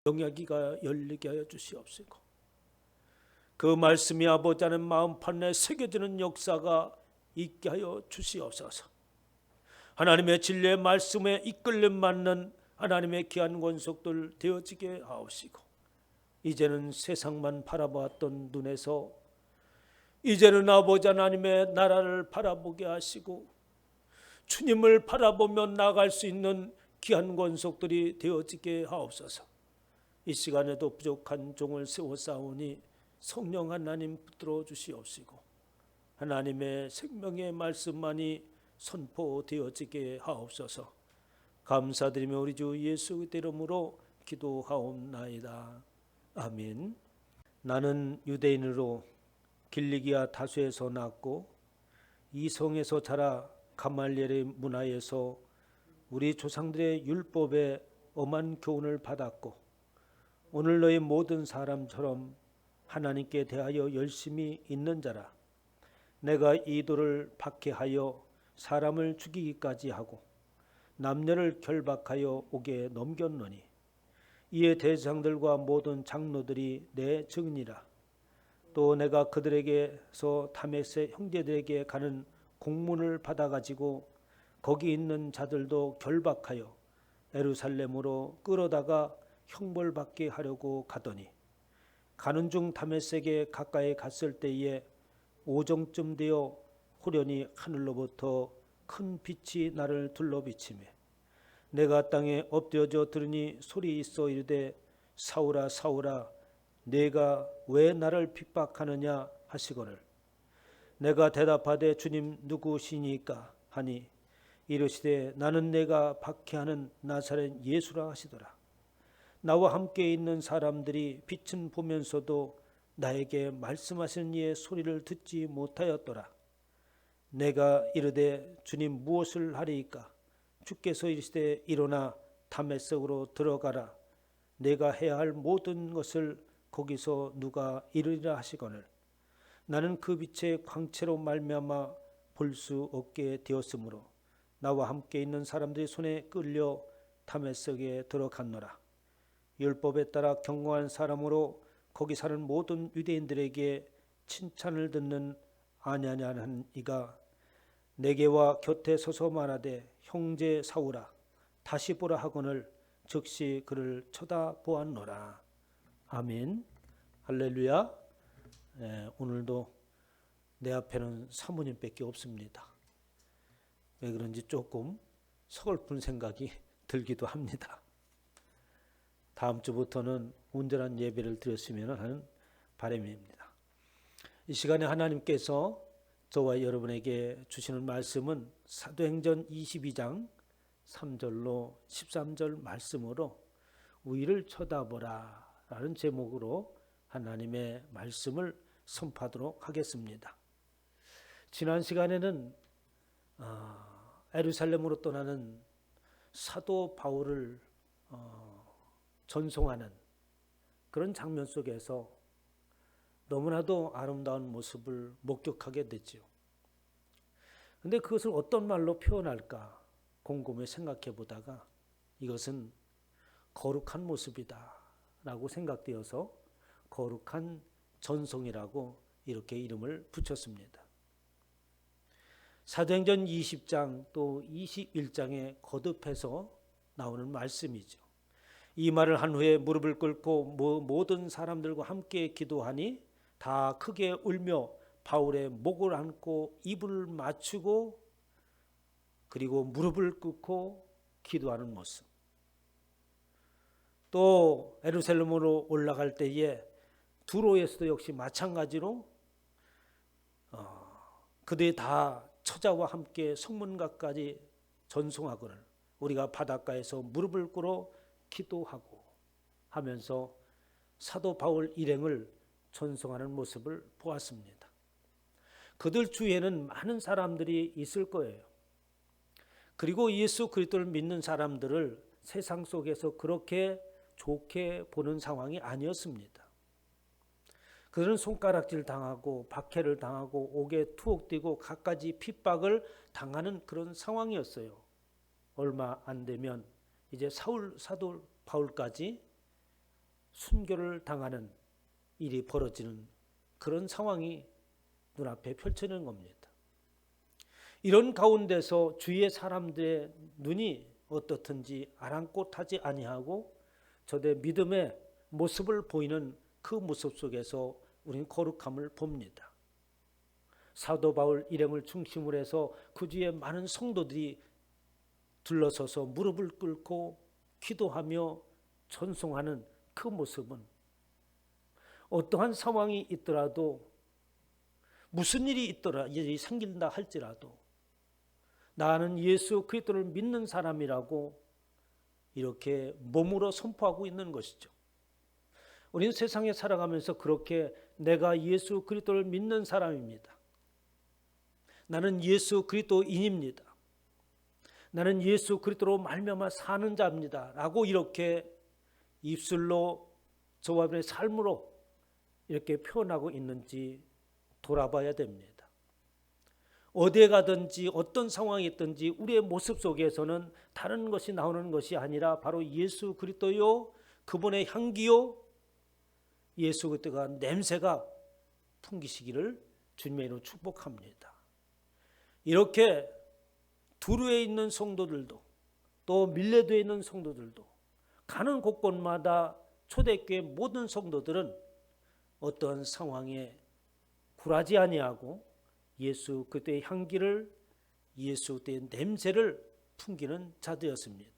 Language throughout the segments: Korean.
영야기가 열리게 하여 주시옵시고, 그 말씀이 아버지 하나님 마음판에 새겨지는 역사가 있게 하여 주시옵소서. 하나님의 진리의 말씀에 이끌림 받는 하나님의 귀한 권속들 되어지게 하옵시고, 이제는 세상만 바라보았던 눈에서 이제는 아버지 하나님의 나라를 바라보게 하시고 주님을 바라보며 나아갈 수 있는 귀한 권속들이 되어지게 하옵소서. 이 시간에도 부족한 종을 세워 싸우니 성령 하나님 붙들어 주시옵시고, 하나님의 생명의 말씀만이 선포되어지게 하옵소서. 감사드리며 우리 주 예수 그리스도 이름으로 기도하옵나이다. 아멘. 나는 유대인으로 길리기아 다수에서 낳고 이성에서 자라 가말리엘의 문화에서 우리 조상들의 율법에 엄한 교훈을 받았고, 오늘 너희 모든 사람처럼 하나님께 대하여 열심히 있는 자라. 내가 이도를 박해하여 사람을 죽이기까지 하고 남녀를 결박하여 옥에 넘겼노니, 이에 대장들과 모든 장로들이 내 증인이라. 또 내가 그들에게서 다메섹 형제들에게 가는 공문을 받아가지고 거기 있는 자들도 결박하여 예루살렘으로 끌어다가 형벌받게 하려고 가더니, 가는 중 다메섹에 가까이 갔을 때에 오정쯤 되어 호련히 하늘로부터 큰 빛이 나를 둘러비치매, 내가 땅에 엎드려져 들으니 소리 있어 이르되, 사울아 사울아 내가 왜 나를 핍박하느냐 하시거늘, 내가 대답하되 주님 누구시니까 하니, 이르시되 나는 내가 박해하는 나사렛 예수라 하시더라. 나와 함께 있는 사람들이 빛은 보면서도 나에게 말씀하시는 이의 소리를 듣지 못하였더라. 내가 이르되 주님 무엇을 하리이까? 주께서 이르시되 일어나 다메섹으로 들어가라. 내가 해야 할 모든 것을 거기서 누가 이르리라 하시거늘, 나는 그 빛의 광채로 말미암아 볼 수 없게 되었으므로 나와 함께 있는 사람들의 손에 끌려 다메섹에 들어갔노라. 율법에 따라 경건한 사람으로 거기 사는 모든 유대인들에게 칭찬을 듣는 아냐냐는 이가 내게와 곁에 서서 말하되, 형제 사울아 다시 보라 하거늘 즉시 그를 쳐다보았노라. 아멘. 할렐루야. 오늘도 내 앞에는 사모님밖에 없습니다. 왜 그런지 조금 서글픈 생각이 들기도 합니다. 다음 주부터는 온전한 예배를 드렸으면 하는 바람입니다. 이 시간에 하나님께서 저와 여러분에게 주시는 말씀은 사도행전 22장 3절로 13절 말씀으로 위를 쳐다보라 라는 제목으로 하나님의 말씀을 선포하도록 하겠습니다. 지난 시간에는 예루살렘으로 떠나는 사도 바울을 전송하는 그런 장면 속에서 너무나도 아름다운 모습을 목격하게 됐지요. 그런데 그것을 어떤 말로 표현할까 곰곰이 생각해 보다가 이것은 거룩한 모습이다 라고 생각되어서 거룩한 전송이라고 이렇게 이름을 붙였습니다. 사도행전 20장 또 21장에 거듭해서 나오는 말씀이죠. 이 말을 한 후에 무릎을 꿇고 모든 사람들과 함께 기도하니 다 크게 울며 바울의 목을 안고 입을 맞추고 그리고 무릎을 꿇고 기도하는 모습. 또 예루살렘으로 올라갈 때에 두로에서도 역시 마찬가지로 그들이 다 처자와 함께 성문가까지 전송하거늘 우리가 바닷가에서 무릎을 꿇어 기도하고 하면서 사도 바울 일행을 전송하는 모습을 보았습니다. 그들 주위에는 많은 사람들이 있을 거예요. 그리고 예수 그리스도를 믿는 사람들을 세상 속에서 그렇게 좋게 보는 상황이 아니었습니다. 그들은 손가락질 당하고 박해를 당하고 옥에 투옥되고 갖가지 핍박을 당하는 그런 상황이었어요. 얼마 안 되면 이제 사도 바울까지 순교를 당하는 일이 벌어지는 그런 상황이 눈앞에 펼쳐지는 겁니다. 이런 가운데서 주위의 사람들의 눈이 어떻든지 아랑곳하지 아니하고 저의 믿음의 모습을 보이는 그 모습 속에서 우리는 거룩함을 봅니다. 사도 바울 일행을 중심으로 해서 그 주위에 많은 성도들이 둘러서서 무릎을 꿇고 기도하며 전송하는 그 모습은 어떠한 상황이 있더라도 무슨 일이 생긴다 할지라도 나는 예수 그리스도를 믿는 사람이라고 이렇게 몸으로 선포하고 있는 것이죠. 우리는 세상에 살아가면서 그렇게 내가 예수 그리스도를 믿는 사람입니다. 나는 예수 그리스도인입니다. 나는 예수 그리스도로 말미암아 사는 자입니다. 라고 이렇게 입술로 저와 여러분의 삶으로 이렇게 표현하고 있는지 돌아봐야 됩니다. 어디에 가든지 어떤 상황이 있든지 우리의 모습 속에서는 다른 것이 나오는 것이 아니라 바로 예수 그리스도요, 그분의 향기요, 예수 그리스도가 냄새가 풍기시기를 주님의 이름으로 축복합니다. 이렇게 두루에 있는 성도들도 또 밀레도에 있는 성도들도 가는 곳곳마다 초대교회 모든 성도들은 어떠한 상황에 굴하지 아니하고 예수 그리스도의 향기를, 예수 그리스도의 냄새를 풍기는 자들이었습니다.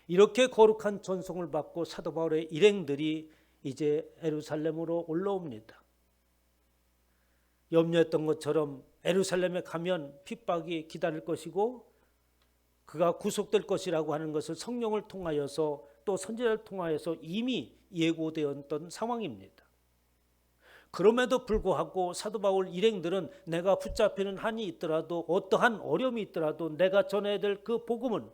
이렇게 거룩한 전송을 받고 사도 바울의 일행들이 이제 예루살렘으로 올라옵니다. 염려했던 것처럼 예루살렘에 가면 핍박이 기다릴 것이고 그가 구속될 것이라고 하는 것을 성령을 통하여서 또 선지자를 통하여서 이미 예고되었던 상황입니다. 그럼에도 불구하고 사도 바울 일행들은 내가 붙잡히는 한이 있더라도 어떠한 어려움이 있더라도 내가 전해야 될 그 복음은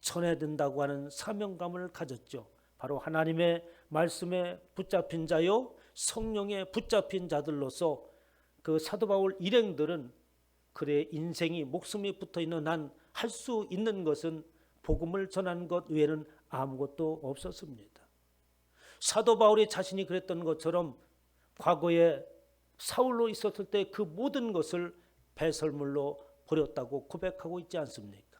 전해야 된다고 하는 사명감을 가졌죠. 바로 하나님의 말씀에 붙잡힌 자요 성령에 붙잡힌 자들로서 그 사도 바울 일행들은 그의 인생이 목숨이 붙어있는 한 할 수 있는 것은 복음을 전하는 것 외에는 아무것도 없었습니다. 사도 바울이 자신이 그랬던 것처럼 과거에 사울로 있었을 때 그 모든 것을 배설물로 버렸다고 고백하고 있지 않습니까?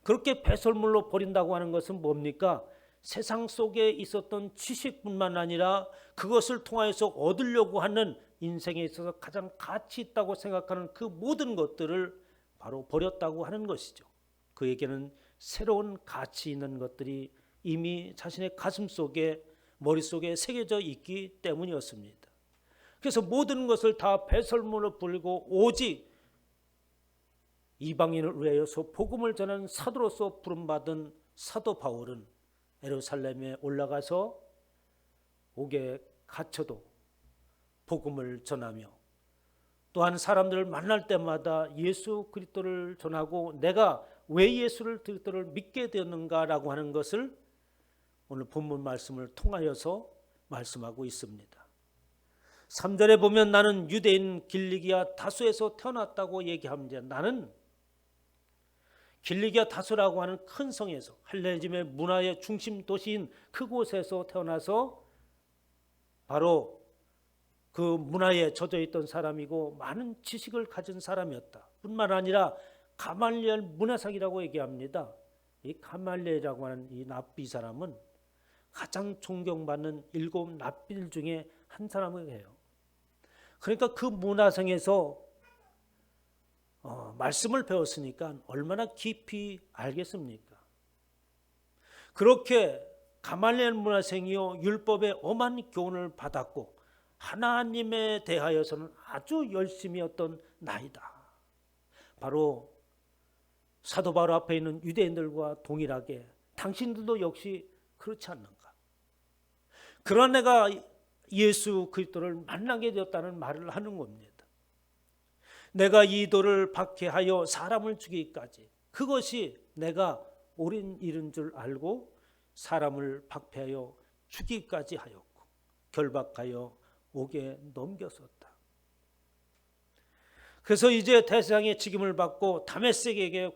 그렇게 배설물로 버린다고 하는 것은 뭡니까? 세상 속에 있었던 지식뿐만 아니라 그것을 통하여서 얻으려고 하는 인생에 있어서 가장 가치 있다고 생각하는 그 모든 것들을 바로 버렸다고 하는 것이죠. 그에게는 새로운 가치 있는 것들이 이미 자신의 가슴 속에 머릿속에 새겨져 있기 때문이었습니다. 그래서 모든 것을 다 배설물로 버리고 오직 이방인을 위하여서 복음을 전하는 사도로서 부름받은 사도 바울은 예루살렘에 올라가서 옥에 갇혀도 복음을 전하며 또한 사람들을 만날 때마다 예수 그리스도를 전하고 내가 왜 예수를 그리스도를 믿게 되었는가라고 하는 것을 오늘 본문 말씀을 통하여서 말씀하고 있습니다. 3절에 보면 나는 유대인 길리기아 다소에서 태어났다고 얘기합니다. 나는 길리기아 다소라고 하는 큰 성에서 헬레니즘의 문화의 중심 도시인 그곳에서 태어나서 바로 그 문화에 젖어 있던 사람이고 많은 지식을 가진 사람이었다. 뿐만 아니라 가말리엘 문화상이라고 얘기합니다. 이 가말리엘이라고 하는 이 랍비 사람은 가장 존경받는 7 랍비들 중에 한 사람이에요. 그러니까 그 문화상에서 말씀을 배웠으니까 얼마나 깊이 알겠습니까? 그렇게 가말리엘 문화생이요 율법의 엄한 교훈을 받았고 하나님에 대하여서는 아주 열심히 했던 나이다. 바로 사도 바울 앞에 있는 유대인들과 동일하게 당신들도 역시 그렇지 않는가? 그런 애가 예수 그리스도를 만나게 되었다는 말을 하는 겁니다. 내가 이 돌을 박해하여 사람을 죽이기까지 그것이 내가 옳은 일인 줄 알고 사람을 박해하여 죽이기까지 하였고 결박하여 옥에 넘겼었다. 그래서 이제 대상의 직임을 받고 다메섹에게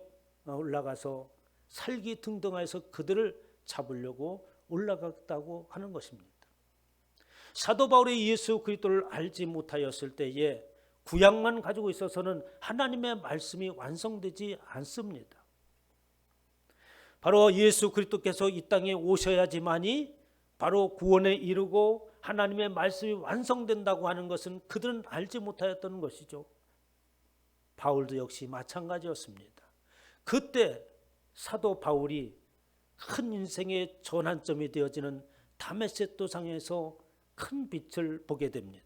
올라가서 살기 등등하여서 그들을 잡으려고 올라갔다고 하는 것입니다. 사도 바울이 예수 그리스도를 알지 못하였을 때에 구약만 가지고 있어서는 하나님의 말씀이 완성되지 않습니다. 바로 예수 그리스도께서 이 땅에 오셔야지만이 바로 구원에 이르고 하나님의 말씀이 완성된다고 하는 것은 그들은 알지 못하였던 것이죠. 바울도 역시 마찬가지였습니다. 그때 사도 바울이 큰 인생의 전환점이 되어지는 다메섹 도상에서 큰 빛을 보게 됩니다.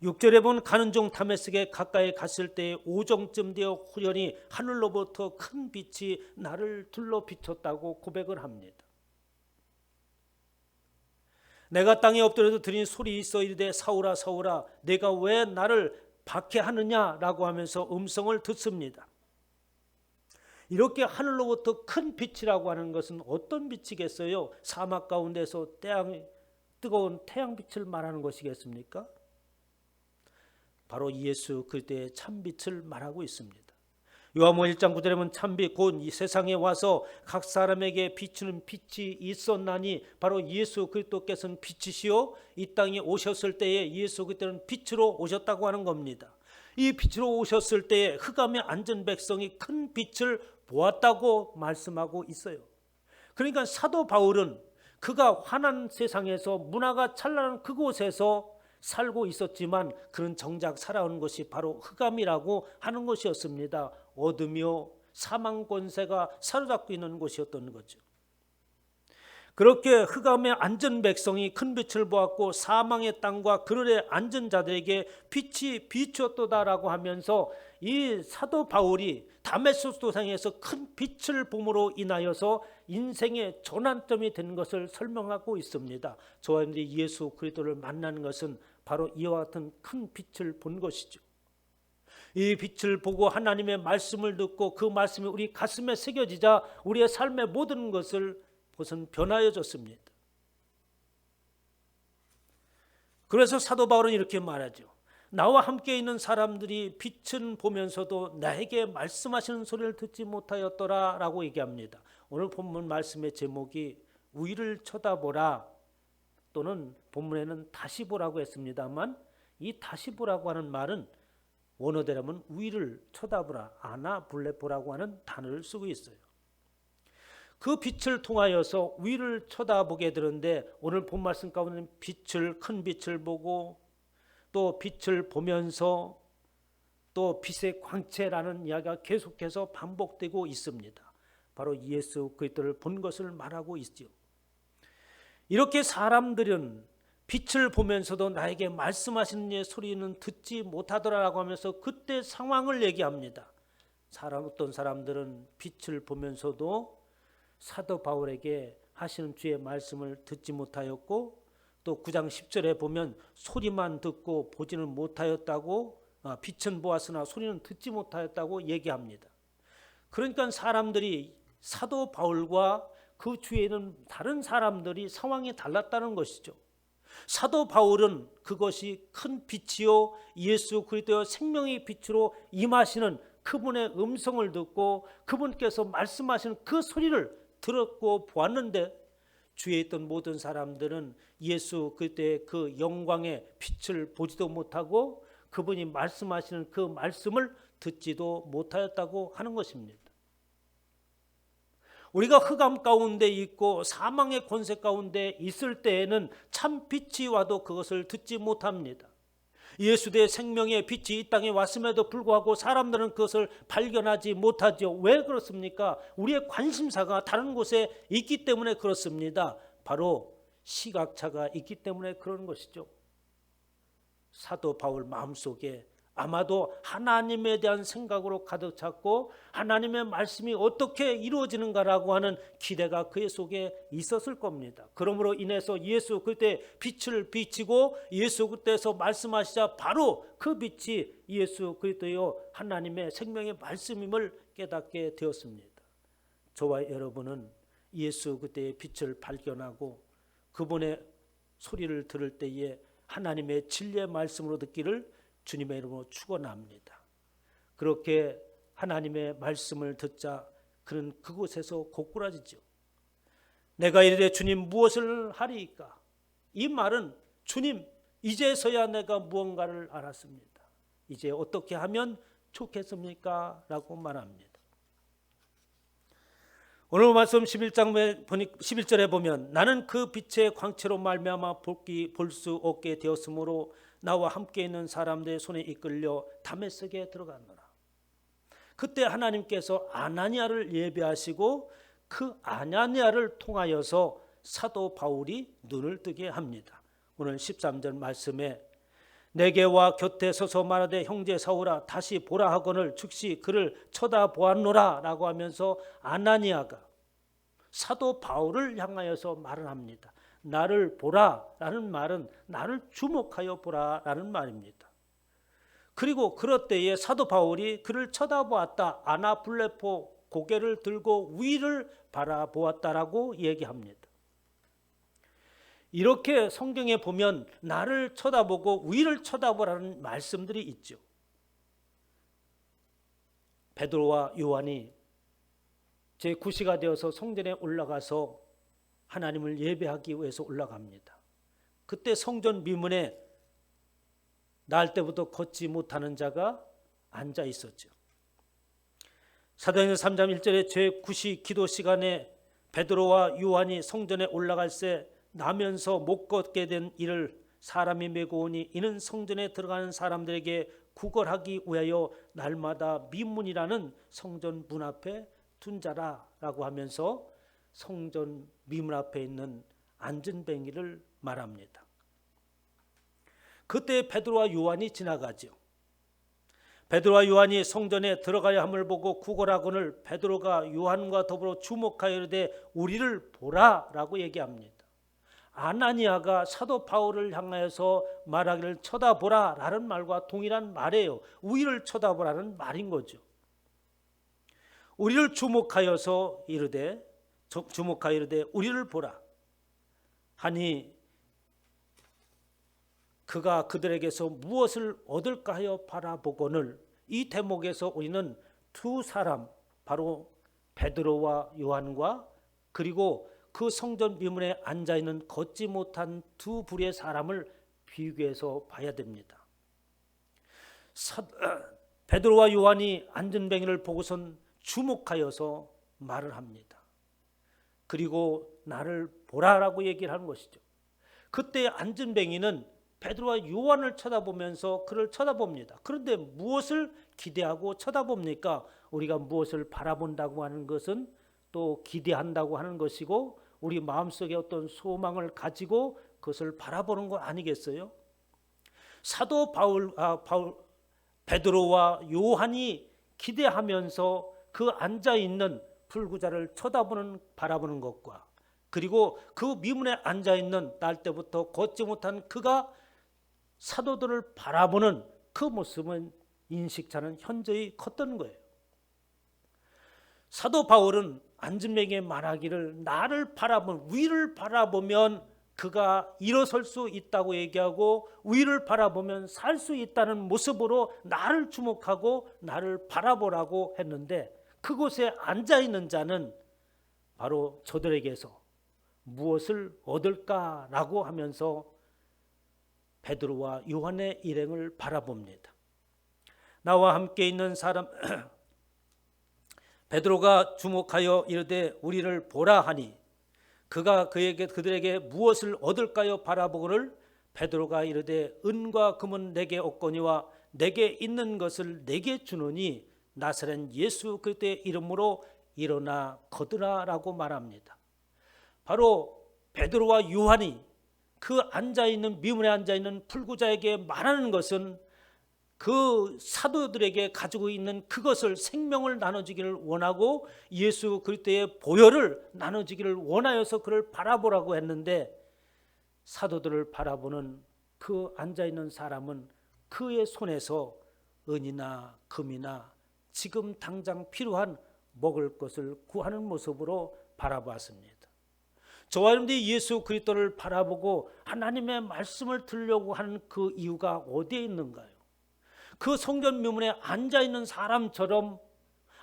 6절에 보면 가는 중 다메섹에 가까이 갔을 때 오정쯤 되어 후련히 하늘로부터 큰 빛이 나를 둘러 비췄다고 고백을 합니다. 내가 땅에 엎드려도 들린 소리 있어 이르되 사울아 사울아 내가 왜 나를 박해하느냐라고 하면서 음성을 듣습니다. 이렇게 하늘로부터 큰 빛이라고 하는 것은 어떤 빛이겠어요? 사막 가운데서 뜨거운 태양빛을 말하는 것이겠습니까? 바로 예수 그리스도의 참빛을 말하고 있습니다. 요한복음 1장 9절에 보면 참빛 곧 이 세상에 와서 각 사람에게 비추는 빛이 있었나니 바로 예수 그리스도께서는 빛이시요 이 땅에 오셨을 때에 예수 그리스도는 빛으로 오셨다고 하는 겁니다. 이 빛으로 오셨을 때에 흑암에 앉은 백성이 큰 빛을 보았다고 말씀하고 있어요. 그러니까 사도 바울은 그가 환한 세상에서 문화가 찬란한 그곳에서 살고 있었지만 그는 정작 살아온 것이 바로 흑암이라고 하는 것이었습니다. 어둠이요 사망 권세가 사로잡고 있는 곳이었던 거죠. 그렇게 흑암에 앉은 백성이 큰 빛을 보았고 사망의 땅과 그늘에 앉은 자들에게 빛이 비추었도다라고 하면서 이 사도 바울이 다메섹 도상에서 큰 빛을 봄으로 인하여서 인생의 전환점이 된 것을 설명하고 있습니다. 저와 여러분들이 예수 그리스도를 만나는 것은 바로 이와 같은 큰 빛을 본 것이죠. 이 빛을 보고 하나님의 말씀을 듣고 그 말씀이 우리 가슴에 새겨지자 우리의 삶의 모든 것을 그것은 변하여졌습니다. 그래서 사도 바울은 이렇게 말하죠. 나와 함께 있는 사람들이 빛은 보면서도 나에게 말씀하시는 소리를 듣지 못하였더라 라고 얘기합니다. 오늘 본문 말씀의 제목이 위를 쳐다보라 또는 본문에는 다시 보라고 했습니다만 이 다시 보라고 하는 말은 원어대로면 위를 쳐다보라 아나블레포라고 하는 단어를 쓰고 있어요. 그 빛을 통하여서 위를 쳐다보게 되는데 오늘 본 말씀 가운데는 빛을 큰 빛을 보고 또 빛을 보면서 또 빛의 광채라는 이야기가 계속해서 반복되고 있습니다. 바로 예수 그리스도를 본 것을 말하고 있죠. 이렇게 사람들은 빛을 보면서도 나에게 말씀하시는 이의 소리는 듣지 못하더라라고 하면서 그때 상황을 얘기합니다. 어떤 사람들은 빛을 보면서도 사도 바울에게 하시는 주의 말씀을 듣지 못하였고 또 9장 10절에 보면 소리만 듣고 보지는 못하였다고 빛은 보았으나 소리는 듣지 못하였다고 얘기합니다. 그러니까 사람들이 사도 바울과 그 주위에는 다른 사람들이 상황이 달랐다는 것이죠. 사도 바울은 그것이 큰 빛이요 예수 그리스도의 생명의 빛으로 임하시는 그분의 음성을 듣고 그분께서 말씀하시는 그 소리를 들었고 보았는데 주위에 있던 모든 사람들은 예수 그리스도의 그 영광의 빛을 보지도 못하고 그분이 말씀하시는 그 말씀을 듣지도 못하였다고 하는 것입니다. 우리가 흑암 가운데 있고 사망의 권세 가운데 있을 때에는 참 빛이 와도 그것을 듣지 못합니다. 예수의 생명의 빛이 이 땅에 왔음에도 불구하고 사람들은 그것을 발견하지 못하죠. 왜 그렇습니까? 우리의 관심사가 다른 곳에 있기 때문에 그렇습니다. 바로 시각차가 있기 때문에 그런 것이죠. 사도 바울 마음속에 아마도 하나님에 대한 생각으로 가득 찼고 하나님의 말씀이 어떻게 이루어지는가라고 하는 기대가 그의 속에 있었을 겁니다. 그러므로 인해서 예수 그때 빛을 비치고 예수 그때서 말씀하시자 바로 그 빛이 예수 그리스도요 하나님의 생명의 말씀임을 깨닫게 되었습니다. 저와 여러분은 예수 그때의 빛을 발견하고 그분의 소리를 들을 때에 하나님의 진리의 말씀으로 듣기를 주님의 이름으로 축원합니다. 그렇게 하나님의 말씀을 듣자 그는 그곳에서 고꾸라지죠. 내가 이르되 주님 무엇을 하리이까? 이 말은 주님 이제서야 내가 무언가를 알았습니다. 이제 어떻게 하면 좋겠습니까? 라고 말합니다. 오늘 말씀 11절에 보면 나는 그 빛의 광채로 말미암아 볼 수 없게 되었으므로 나와 함께 있는 사람들의 손에 이끌려 다메섹에 들어갔노라. 그때 하나님께서 아나니아를 예비하시고 그 아나니아를 통하여서 사도 바울이 눈을 뜨게 합니다. 오늘 13절 말씀에 내게 와 곁에 서서 말하되 형제 사울아 다시 보라 하거늘 즉시 그를 쳐다보았노라 라고 하면서 아나니아가 사도 바울을 향하여서 말을 합니다. 나를 보라 라는 말은 나를 주목하여 보라 라는 말입니다. 그리고 그럴 때에 사도 바울이 그를 쳐다보았다. 아나블레포 고개를 들고 위를 바라보았다라고 얘기합니다. 이렇게 성경에 보면 나를 쳐다보고 위를 쳐다보라는 말씀들이 있죠. 베드로와 요한이 제9시가 되어서 성전에 올라가서 하나님을 예배하기 위해서 올라갑니다. 그때 성전 미문에 날 때부터 걷지 못하는 자가 앉아 있었죠. 사도행전 3장 1절에 제9시 기도 시간에 베드로와 요한이 성전에 올라갈 때 나면서 못 걷게 된 이를 사람이 메고 오니 이는 성전에 들어가는 사람들에게 구걸하기 위하여 날마다 미문이라는 성전 문 앞에 둔 자라라고 하면서 성전 미문 앞에 있는 안전뱅이를 말합니다. 그때 베드로와 요한이 지나가죠. 베드로와 요한이 성전에 들어가야 함을 보고 구걸하거늘 베드로가 요한과 더불어 주목하여 이르되 우리를 보라라고 얘기합니다. 아나니아가 사도 바울을 향하여서 말하기를 쳐다보라라는 말과 동일한 말이에요. 우리를 쳐다보라는 말인 거죠. 우리를 주목하여 이르되 우리를 보라 하니 그가 그들에게서 무엇을 얻을까 하여 바라보거늘 이 대목에서 우리는 두 사람 바로 베드로와 요한과 그리고 그 성전 미문에 앉아있는 걷지 못한 두 부류의 사람을 비교해서 봐야 됩니다. 베드로와 요한이 안전뱅이를 보고선 주목하여서 말을 합니다. 그리고 나를 보라라고 얘기를 하는 것이죠. 그때 안전뱅이는 베드로와 요한을 쳐다보면서 그를 쳐다봅니다. 그런데 무엇을 기대하고 쳐다봅니까? 우리가 무엇을 바라본다고 하는 것은 또 기대한다고 하는 것이고 우리 마음속에 어떤 소망을 가지고 그것을 바라보는 거 아니겠어요? 사도 베드로와 요한이 기대하면서 그 앉아있는 불구자를 바라보는 것과 그리고 그 미문에 앉아있는 날 때부터 걷지 못한 그가 사도들을 바라보는 그 모습은 인식차는 현저히 컸던 거예요. 사도 바울은 안전뱅이에 말하기를 나를 바라보면 위를 바라보면 그가 일어설 수 있다고 얘기하고 위를 바라보면 살 수 있다는 모습으로 나를 주목하고 나를 바라보라고 했는데 그곳에 앉아있는 자는 바로 저들에게서 무엇을 얻을까라고 하면서 베드로와 요한의 일행을 바라봅니다. 나와 함께 있는 사람 베드로가 주목하여 이르되 우리를 보라 하니 그가 그들에게 무엇을 얻을까요 바라보거늘 베드로가 이르되 은과 금은 내게 없거니와 내게 있는 것을 내게 주노니 나사렛 예수 그리스도의 이름으로 일어나 걷으라라고 말합니다. 바로 베드로와 요한이 그 앉아있는 미문에 앉아있는 풀구자에게 말하는 것은 그 사도들에게 가지고 있는 그것을 생명을 나눠주기를 원하고 예수 그리스도의 보혈을 나눠주기를 원하여서 그를 바라보라고 했는데 사도들을 바라보는 그 앉아있는 사람은 그의 손에서 은이나 금이나 지금 당장 필요한 먹을 것을 구하는 모습으로 바라보았습니다. 저와 여러분들이 예수 그리스도를 바라보고 하나님의 말씀을 들으려고 하는 그 이유가 어디에 있는가요? 그 성전 미문에 앉아있는 사람처럼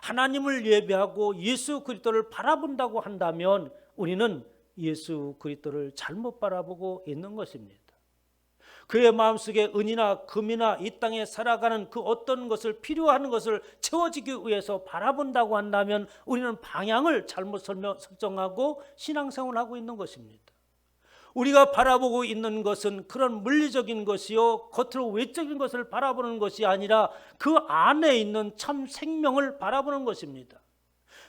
하나님을 예배하고 예수 그리스도를 바라본다고 한다면 우리는 예수 그리스도를 잘못 바라보고 있는 것입니다. 그의 마음속에 은이나 금이나 이 땅에 살아가는 그 어떤 것을 필요한 것을 채워지기 위해서 바라본다고 한다면 우리는 방향을 잘못 설정하고 신앙생활을 하고 있는 것입니다. 우리가 바라보고 있는 것은 그런 물리적인 것이요 겉으로 외적인 것을 바라보는 것이 아니라 그 안에 있는 참 생명을 바라보는 것입니다.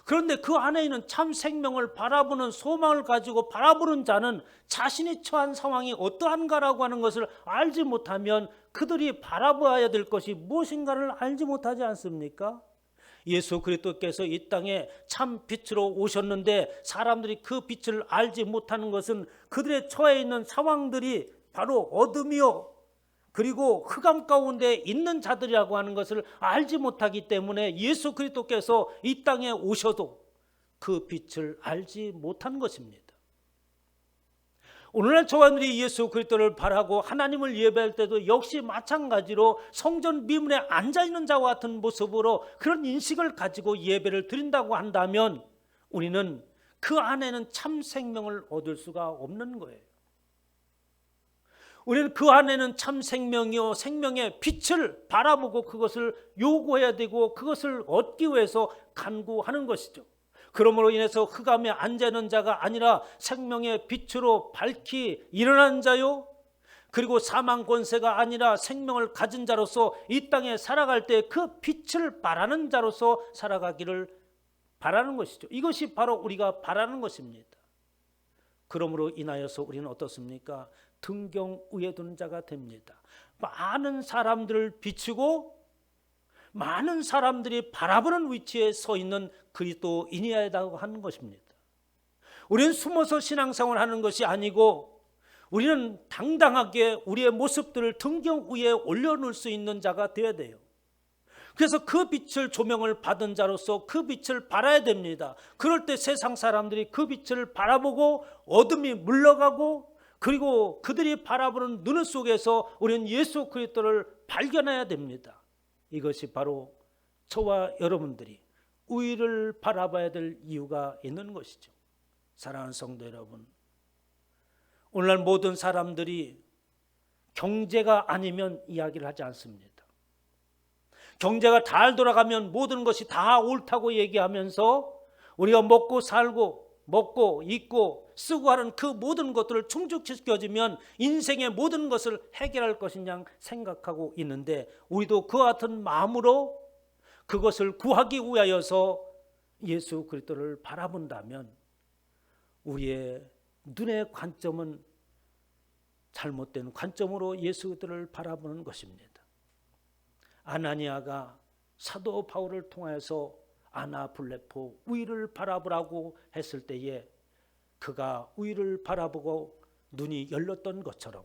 그런데 그 안에 있는 참 생명을 바라보는 소망을 가지고 바라보는 자는 자신이 처한 상황이 어떠한가라고 하는 것을 알지 못하면 그들이 바라봐야 될 것이 무엇인가를 알지 못하지 않습니까? 예수 그리스도께서 이 땅에 참 빛으로 오셨는데 사람들이 그 빛을 알지 못하는 것은 그들의 처해 있는 상황들이 바로 어둠이요 그리고 흑암 가운데 있는 자들이라고 하는 것을 알지 못하기 때문에 예수 그리스도께서 이 땅에 오셔도 그 빛을 알지 못한 것입니다. 오늘날 저와 여러분들이 예수 그리스도를 바라고 하나님을 예배할 때도 역시 마찬가지로 성전 미문에 앉아있는 자와 같은 모습으로 그런 인식을 가지고 예배를 드린다고 한다면 우리는 그 안에는 참 생명을 얻을 수가 없는 거예요. 우리는 그 안에는 참 생명이요 생명의 빛을 바라보고 그것을 요구해야 되고 그것을 얻기 위해서 간구하는 것이죠. 그러므로 인해서 흑암에 앉아있는 자가 아니라 생명의 빛으로 밝히 일어난 자요 그리고 사망 권세가 아니라 생명을 가진 자로서 이 땅에 살아갈 때 그 빛을 바라는 자로서 살아가기를 바라는 것이죠. 이것이 바로 우리가 바라는 것입니다. 그러므로 인하여서 우리는 어떻습니까? 등경 위에 두는 자가 됩니다. 많은 사람들을 비추고 많은 사람들이 바라보는 위치에 서 있는 그리스도인이야라고 하는 것입니다. 우리는 숨어서 신앙생활을 하는 것이 아니고 우리는 당당하게 우리의 모습들을 등경 위에 올려놓을 수 있는 자가 되어야 돼요. 그래서 그 빛을 조명을 받은 자로서 그 빛을 바라야 됩니다. 그럴 때 세상 사람들이 그 빛을 바라보고 어둠이 물러가고 그리고 그들이 바라보는 눈 속에서 우리는 예수 그리스도를 발견해야 됩니다. 이것이 바로 저와 여러분들이 우위를 바라봐야 될 이유가 있는 것이죠. 사랑하는 성도 여러분, 오늘날 모든 사람들이 경제가 아니면 이야기를 하지 않습니다. 경제가 잘 돌아가면 모든 것이 다 옳다고 얘기하면서 우리가 먹고 살고 먹고 입고 쓰고 하는 그 모든 것들을 충족시켜주면 인생의 모든 것을 해결할 것이냐 생각하고 있는데 우리도 그와 같은 마음으로 그것을 구하기 위하여서 예수 그리스도를 바라본다면 우리의 눈의 관점은 잘못된 관점으로 예수 그리스도를 바라보는 것입니다. 아나니아가 사도 바울을 통하여서 아나불레포 위를 바라보라고 했을 때에 그가 위를 바라보고 눈이 열렸던 것처럼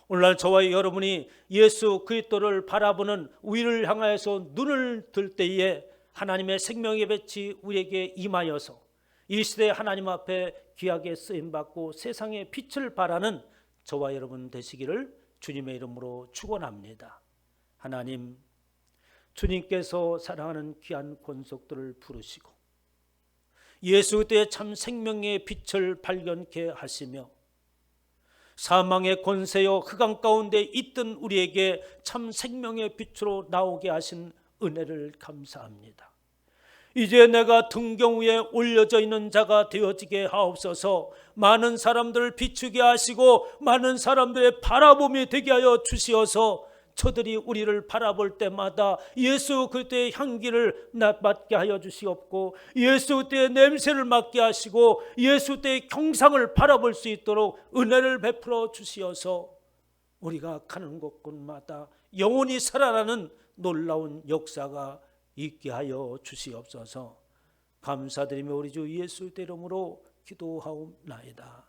오늘날 저와 여러분이 예수 그리스도를 바라보는 위를 향하여서 눈을 들 때에 하나님의 생명의 빛이 우리에게 임하여서 이 시대에 하나님 앞에 귀하게 쓰임받고 세상의 빛을 바라는 저와 여러분 되시기를 주님의 이름으로 축원합니다. 하나님, 주님께서 사랑하는 귀한 권속들을 부르시고 예수 그리스도의 참 생명의 빛을 발견케 하시며 사망의 권세여 흑암 가운데 있던 우리에게 참 생명의 빛으로 나오게 하신 은혜를 감사합니다. 이제 내가 등경 위에 올려져 있는 자가 되어지게 하옵소서. 많은 사람들을 비추게 하시고 많은 사람들의 바라봄이 되게 하여 주시어서 저들이 우리를 바라볼 때마다 예수 그리스도의 향기를 맡게 하여 주시옵고 예수 그리스도의 냄새를 맡게 하시고 예수 그리스도의 경상을 바라볼 수 있도록 은혜를 베풀어 주시어서 우리가 가는 곳곳마다 영원히 살아나는 놀라운 역사가 있게 하여 주시옵소서. 감사드리며 우리 주 예수 이름으로 기도하옵나이다.